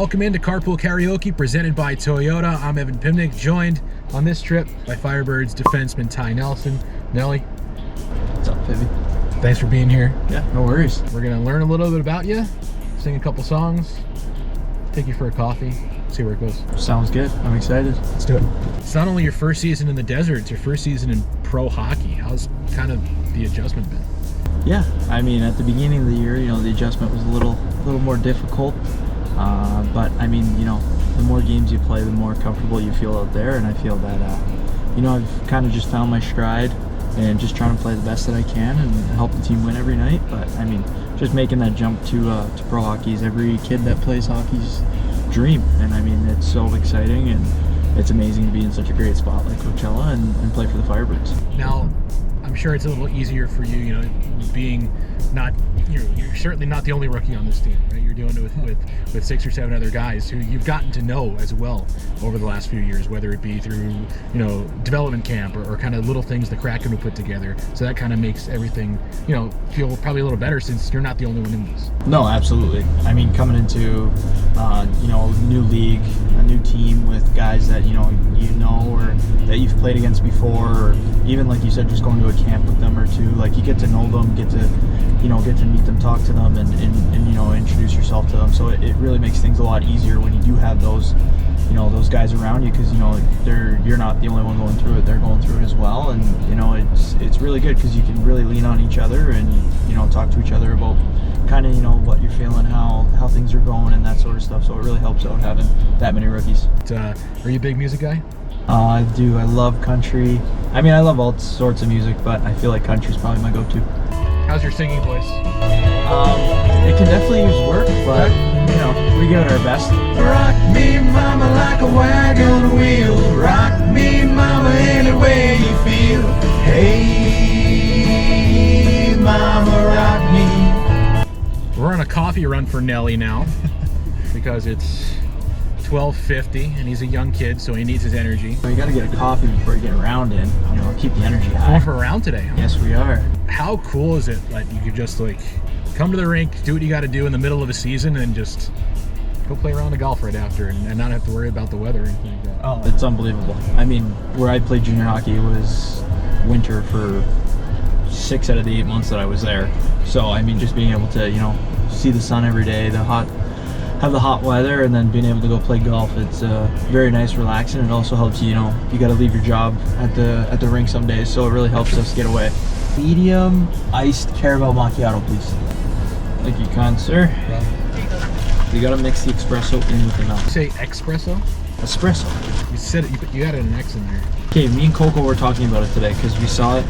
Welcome into Carpool Karaoke, presented by Toyota. I'm Evan Pimnick, joined on this trip by Firebirds defenseman Ty Nelson. Nelly. What's up, Pibby? Thanks for being here. Yeah, no worries. We're going to learn a little bit about you, sing a couple songs, take you for a coffee, see where it goes. Sounds good. I'm excited. Let's do it. It's not only your first season in the desert, it's your first season in pro hockey. How's kind of the adjustment been? Yeah, I mean, at the beginning of the year, the adjustment was a little more difficult. But I mean, the more games you play, the more comfortable you feel out there, and I feel that, I've kind of just found my stride and just trying to play the best that I can and help the team win every night. But I mean, just making that jump to pro hockey is every kid that plays hockey's dream, and I mean, it's so exciting and it's amazing to be in such a great spot like Coachella and play for the Firebirds. Now, I'm sure it's a little easier for you, being not, you're certainly not the only rookie on this team, right? You're doing it with 6 or 7 other guys who you've gotten to know as well over the last few years, whether it be through, development camp or kind of little things the Kraken would put together. So that kind of makes everything, feel probably a little better since you're not the only one in this. No, absolutely. I mean, coming into, a new league, a new team with guys that, or that you've played against before, or even like you said, just going to a camp with them or two, like you get to know them, get to meet them, talk to them, and introduce yourself to them. So it really makes things a lot easier when you do have those, those guys around you, because you're not the only one going through it; they're going through it as well, and it's really good because you can really lean on each other and talk to each other about kind of what you're feeling, how things are going, and that sort of stuff. So it really helps out having that many rookies. Are you a big music guy? I do. I love country. I mean, I love all sorts of music, but I feel like country's probably my go-to. How's your singing voice? It can definitely use work, but we give it our best. Rock me, mama, like a wagon wheel. Rock me, mama, any way you feel. Hey, mama, rock me. We're on a coffee run for Nelly now because it's 12:50 and he's a young kid, so he needs his energy. You got to get a coffee before you get a round in. Keep the energy high. Going for a round today, huh? Yes, we are. How cool is it that you could just come to the rink, do what you got to do in the middle of a season, and just go play around of golf right after, and not have to worry about the weather or anything like that? Oh, it's unbelievable. I mean, where I played junior hockey, it was winter for 6 out of the 8 months that I was there. So I mean, just being able to see the sun every day, have the hot weather, and then being able to go play golf, it's very nice, relaxing. It also helps you you got to leave your job at the rink some days, so it really helps us get away. Medium iced caramel macchiato, please. Thank you, kind sir. You got to mix the espresso in with the milk. You say espresso? Espresso. You said it, you added an X in there. Okay, me and Coco were talking about it today because we saw it.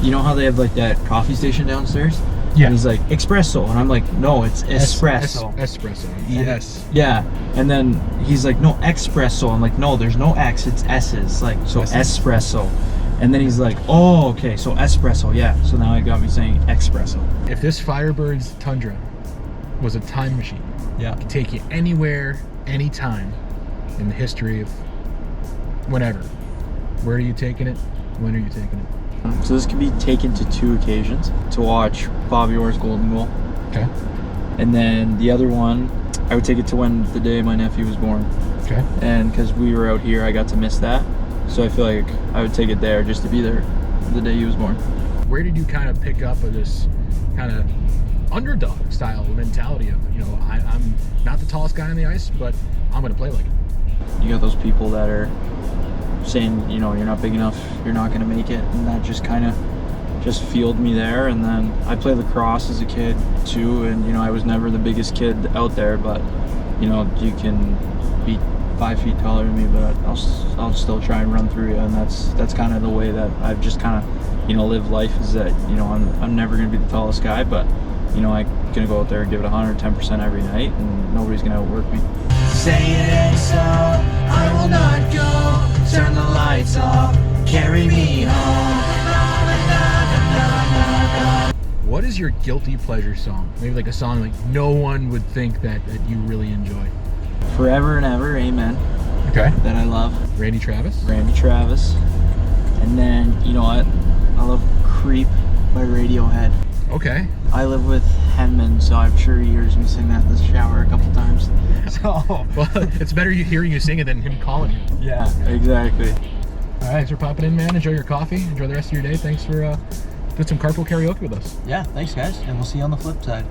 You know how they have that coffee station downstairs? Yeah. And he's like, espresso. And I'm like, no, it's espresso. Espresso. Yes. Yeah. And then he's like, no, espresso. I'm like, no, there's no X, it's S's. So espresso. And then he's like, oh, okay, so espresso, yeah. So now it got me saying espresso. If this Firebirds Tundra was a time machine, yeah, it could take you anywhere, anytime in the history of whenever. Where are you taking it? When are you taking it? So this can be taken to 2 occasions to watch Bobby Orr's golden goal. Okay. And then the other one, I would take it to the day my nephew was born. Okay. And because we were out here, I got to miss that. So I feel like I would take it there just to be there the day he was born. Where did you kind of pick up this kind of underdog style mentality of, I'm not the tallest guy on the ice, but I'm going to play like it? You got those people that are saying, you're not big enough, you're not going to make it, and that just kind of just fueled me there. And then I played lacrosse as a kid too, and I was never the biggest kid out there, but you can be 5 feet taller than me, but I'll still try and run through you. And that's kind of the way that I've just kind of live life, is that I'm never going to be the tallest guy, but I'm gonna go out there and give it 110% every night, and nobody's gonna outwork me. Say it ain't so, I will not go. Turn the lights off, carry me home. What is your guilty pleasure song? Maybe a song no one would think that you really enjoy. Forever and Ever, Amen. Okay. That I love. Randy Travis? Randy Travis. And then, I love Creep by Radiohead. Okay. I live with Henman, so I'm sure he hears me sing that in the shower a couple times. So, Well, it's better you hearing you sing it than him calling you. yeah, exactly. All right, thanks for popping in, man. Enjoy your coffee. Enjoy the rest of your day. Thanks for doing some carpool karaoke with us. Yeah, thanks guys, and we'll see you on the flip side.